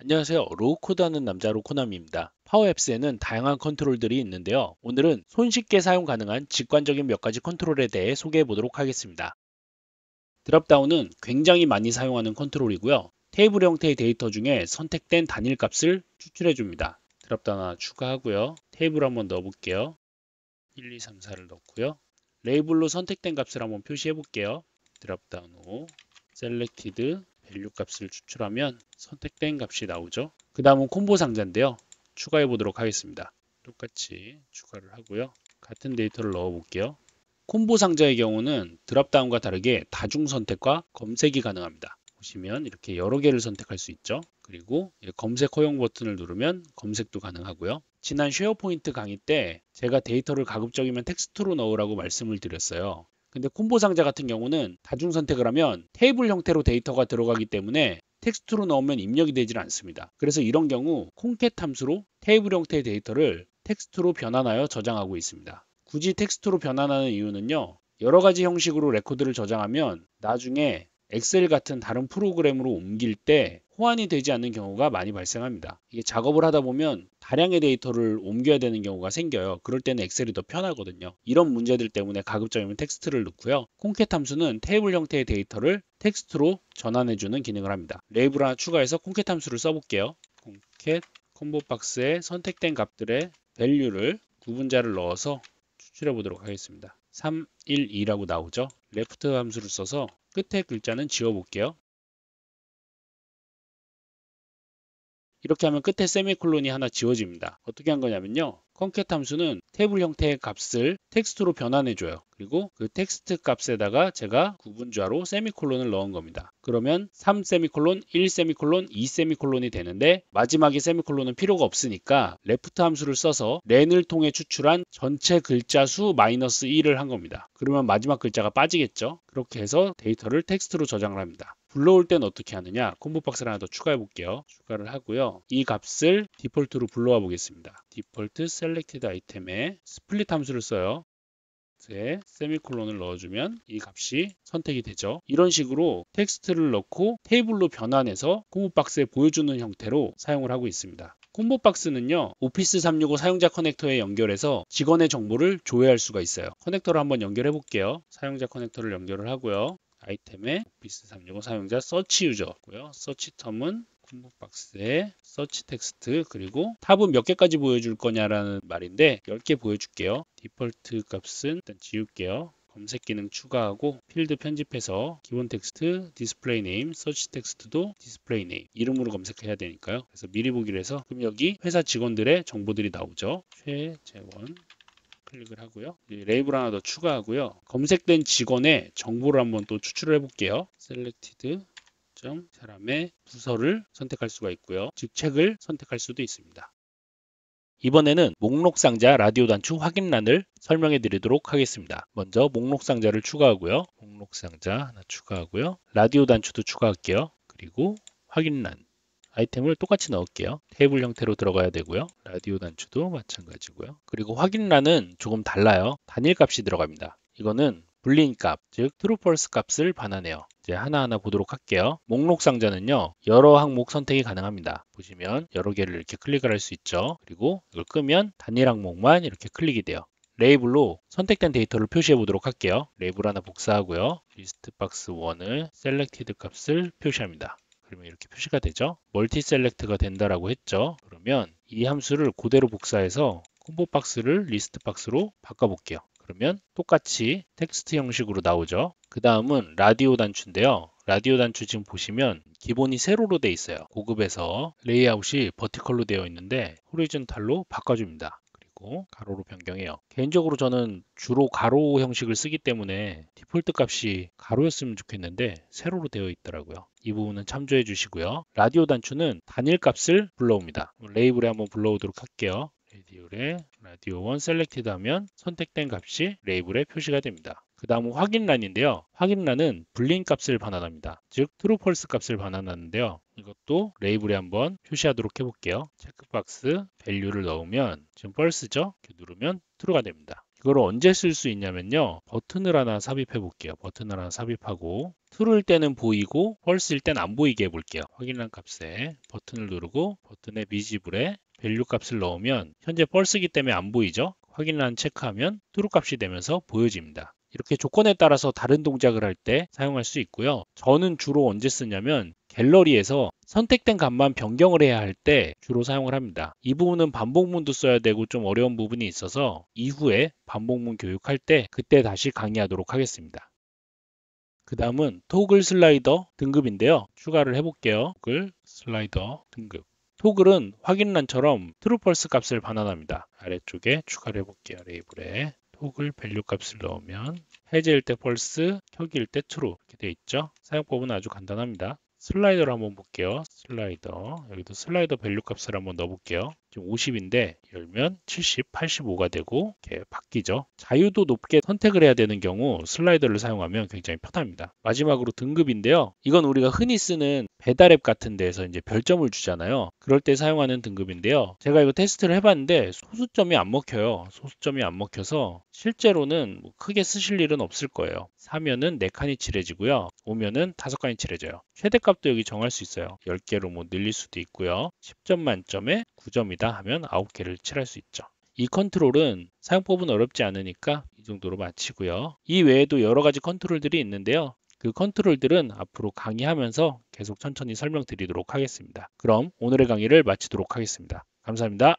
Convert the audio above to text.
안녕하세요. 로우코드 하는 남자 로코남입니다. 파워앱스에는 다양한 컨트롤들이 있는데요. 오늘은 손쉽게 사용 가능한 직관적인 몇 가지 컨트롤에 대해 소개해 보도록 하겠습니다. 드랍다운은 굉장히 많이 사용하는 컨트롤이고요. 테이블 형태의 데이터 중에 선택된 단일 값을 추출해 줍니다. 드랍다운 하나 추가하고요. 테이블 한번 넣어 볼게요. 1, 2, 3, 4를 넣고요. 레이블로 선택된 값을 한번 표시해 볼게요. 드랍다운 후 셀렉티드 밸류 값을 추출하면 선택된 값이 나오죠. 그 다음은 콤보 상자인데요. 추가해 보도록 하겠습니다. 똑같이 추가를 하고요. 같은 데이터를 넣어 볼게요. 콤보 상자의 경우는 드랍다운과 다르게 다중 선택과 검색이 가능합니다. 보시면 이렇게 여러 개를 선택할 수 있죠. 그리고 검색 허용 버튼을 누르면 검색도 가능하고요. 지난 쉐어포인트 강의 때 제가 데이터를 가급적이면 텍스트로 넣으라고 말씀을 드렸어요. 근데 콤보 상자 같은 경우는 다중 선택을 하면 테이블 형태로 데이터가 들어가기 때문에 텍스트로 넣으면 입력이 되질 않습니다. 그래서 이런 경우 콩캣 함수로 테이블 형태의 데이터를 텍스트로 변환하여 저장하고 있습니다. 굳이 텍스트로 변환하는 이유는요. 여러 가지 형식으로 레코드를 저장하면 나중에 엑셀 같은 다른 프로그램으로 옮길 때 호환이 되지 않는 경우가 많이 발생합니다. 이게 작업을 하다 보면 다량의 데이터를 옮겨야 되는 경우가 생겨요. 그럴 때는 엑셀이 더 편하거든요. 이런 문제들 때문에 가급적이면 텍스트를 넣고요. 콩캣 함수는 테이블 형태의 데이터를 텍스트로 전환해주는 기능을 합니다. 레이블 하나 추가해서 콩캣 함수를 써볼게요. 콩캣 콤보 박스에 선택된 값들의 밸류를 구분자를 넣어서 추출해 보도록 하겠습니다. 3, 1, 2라고 나오죠. 레프트 함수를 써서 끝에 글자는 지워 볼게요. 이렇게 하면 끝에 세미콜론이 하나 지워집니다. 어떻게 한 거냐면요. 콩캣 함수는 테이블 형태의 값을 텍스트로 변환해줘요. 그리고 그 텍스트 값에다가 제가 구분자로 세미콜론을 넣은 겁니다. 그러면 3 세미콜론, 1 세미콜론, 2 세미콜론이 되는데 마지막에 세미콜론은 필요가 없으니까 레프트 함수를 써서 렌을 통해 추출한 전체 글자 수 마이너스 1을 한 겁니다. 그러면 마지막 글자가 빠지겠죠. 그렇게 해서 데이터를 텍스트로 저장을 합니다. 불러올 때는 어떻게 하느냐? 콤보 박스를 하나 더 추가해 볼게요. 추가를 하고요. 이 값을 디폴트로 불러와 보겠습니다. 디폴트 셀렉티드 아이템에 스플릿 함수를 써요. 세미콜론을 넣어주면 이 값이 선택이 되죠. 이런 식으로 텍스트를 넣고 테이블로 변환해서 콤보 박스에 보여주는 형태로 사용을 하고 있습니다. 콤보 박스는요, 오피스 365 사용자 커넥터에 연결해서 직원의 정보를 조회할 수가 있어요. 커넥터를 한번 연결해 볼게요. 사용자 커넥터를 연결을 하고요. 아이템에 오피스 365 사용자 서치 유저고요. 서치 텀은 콤보박스에 서치 텍스트 그리고 탑은 몇 개까지 보여줄 거냐라는 말인데 10개 보여줄게요. 디폴트 값은 일단 지울게요. 검색 기능 추가하고 필드 편집해서 기본 텍스트, 디스플레이 네임, 서치 텍스트도 디스플레이 네임 이름으로 검색해야 되니까요. 그래서 미리 보기로 해서 그럼 여기 회사 직원들의 정보들이 나오죠. 최재원 클릭을 하고요. 레이블 하나 더 추가하고요. 검색된 직원의 정보를 한번 또 추출을 해볼게요. 셀렉티드 사람의 부서를 선택할 수가 있고요. 직책을 선택할 수도 있습니다. 이번에는 목록 상자 라디오 단추 확인란을 설명해 드리도록 하겠습니다. 먼저 목록 상자를 추가하고요. 목록 상자 하나 추가하고요. 라디오 단추도 추가할게요. 그리고 확인란 아이템을 똑같이 넣을게요. 테이블 형태로 들어가야 되고요. 라디오 단추도 마찬가지고요. 그리고 확인란은 조금 달라요. 단일 값이 들어갑니다. 이거는 불린 값, 즉 true false 값을 반환해요. 이제 하나하나 보도록 할게요. 목록 상자는요. 여러 항목 선택이 가능합니다. 보시면 여러 개를 이렇게 클릭을 할 수 있죠. 그리고 이걸 끄면 단일 항목만 이렇게 클릭이 돼요. 레이블로 선택된 데이터를 표시해 보도록 할게요. 레이블 하나 복사하고요. 리스트 박스 1을 셀렉티드 값을 표시합니다. 그러면 이렇게 표시가 되죠. 멀티 셀렉트가 된다라고 했죠. 그러면 이 함수를 그대로 복사해서 콤보 박스를 리스트 박스로 바꿔볼게요. 그러면 똑같이 텍스트 형식으로 나오죠. 그 다음은 라디오 단추인데요. 라디오 단추 지금 보시면 기본이 세로로 돼 있어요. 고급에서 레이아웃이 버티컬로 되어 있는데 호리존탈로 바꿔줍니다. 그리고 가로로 변경해요. 개인적으로 저는 주로 가로 형식을 쓰기 때문에 디폴트 값이 가로였으면 좋겠는데 세로로 되어 있더라고요. 이 부분은 참조해 주시고요. 라디오 단추는 단일 값을 불러옵니다. 레이블에 한번 불러오도록 할게요. 라디오 1 셀렉티드 하면 선택된 값이 레이블에 표시가 됩니다. 그 다음은 확인란인데요. 확인란은 불린 값을 반환합니다. 즉 true false 값을 반환하는데요. 이것도 레이블에 한번 표시하도록 해볼게요. 체크박스 밸류를 넣으면 지금 false죠? 이렇게 누르면 true가 됩니다. 이걸 언제 쓸 수 있냐면요. 버튼을 하나 삽입해 볼게요. 버튼을 하나 삽입하고 true일 때는 보이고 false일 때는 안 보이게 해볼게요. 확인한 값에 버튼을 누르고 버튼의 비지블에 밸류 값을 넣으면 현재 false이기 때문에 안 보이죠. 확인란 체크하면 true 값이 되면서 보여집니다. 이렇게 조건에 따라서 다른 동작을 할 때 사용할 수 있고요. 저는 주로 언제 쓰냐면 갤러리에서 선택된 값만 변경을 해야 할 때 주로 사용을 합니다. 이 부분은 반복문도 써야 되고 좀 어려운 부분이 있어서 이후에 반복문 교육할 때 그때 다시 강의하도록 하겠습니다. 그 다음은 토글 슬라이더 등급인데요. 추가를 해볼게요. 토글 슬라이더 등급. 토글은 확인란처럼 true, false 값을 반환합니다. 아래쪽에 추가를 해볼게요. 레이블에 토글 밸류 값을 넣으면 해제일 때 false, 켜기일 때 true 이렇게 되어 있죠. 사용법은 아주 간단합니다. 슬라이더를 한번 볼게요. 슬라이더. 여기도 슬라이더 밸류 값을 한번 넣어볼게요. 지금 50인데 열면 70, 85가 되고 이렇게 바뀌죠. 자유도 높게 선택을 해야 되는 경우 슬라이더를 사용하면 굉장히 편합니다. 마지막으로 등급인데요. 이건 우리가 흔히 쓰는 배달 앱 같은 데에서 이제 별점을 주잖아요. 그럴 때 사용하는 등급인데요. 제가 이거 테스트를 해봤는데 소수점이 안 먹혀요. 소수점이 안 먹혀서 실제로는 크게 쓰실 일은 없을 거예요. 사면은 4칸이 칠해지고요. 오면은 5칸이 칠해져요. 최대값도 여기 정할 수 있어요. 10개로 뭐 늘릴 수도 있고요. 10점 만점에 9점이다 하면 9개를 칠할 수 있죠. 이 컨트롤은 사용법은 어렵지 않으니까 이 정도로 마치고요. 이 외에도 여러 가지 컨트롤들이 있는데요. 그 컨트롤들은 앞으로 강의하면서 계속 천천히 설명드리도록 하겠습니다. 그럼 오늘의 강의를 마치도록 하겠습니다. 감사합니다.